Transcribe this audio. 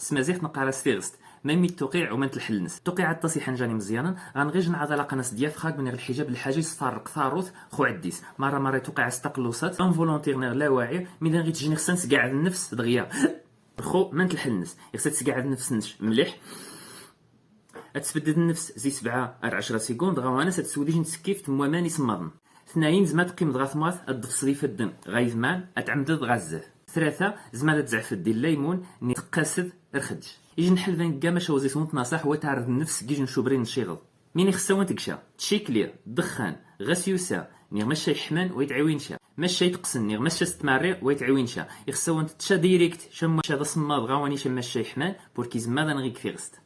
تسمازيح نقرا ستيغست ميمي توقيع وما تلحلنس توقيع التصيح نجاني مزيانا غنغيج نعاد قناص ديال خاك من الحجاب الحاجي صفارق ثاروث خو عديس مره توقع استقلوسات ان فولونتير لا واعي ملي غي تجيني خصني كاع النفس دغيا خو ما تلحلنس خصك تقعد النفس مليح تسبدد النفس زي 7 ل 10 سكوند غوانا تسوديش نسكيف تما ماني سماضن. 2 زعما تقيم دغا ثماث الضف صريف الدم غايزمان اتعمدد غازه. 3 زعما تزعف ديال الليمون ني تقاسد رخدج يجي نحل فين كاع ماشي وزيتون تناصح هو تعرض النفس كيجي نشوبرين نشيغل مين خصها وين تكشا تشيكلير دخان غاسيوسا نيغ ماشي يحمان ويتعوينشا ماشي يتقسن نيغ ماشي ستماري ويتعوينشا يخصها وين تشا ديريكت شما هذا صماد غاواني شما ماشي يحمان بوركي زما نغيك في غست.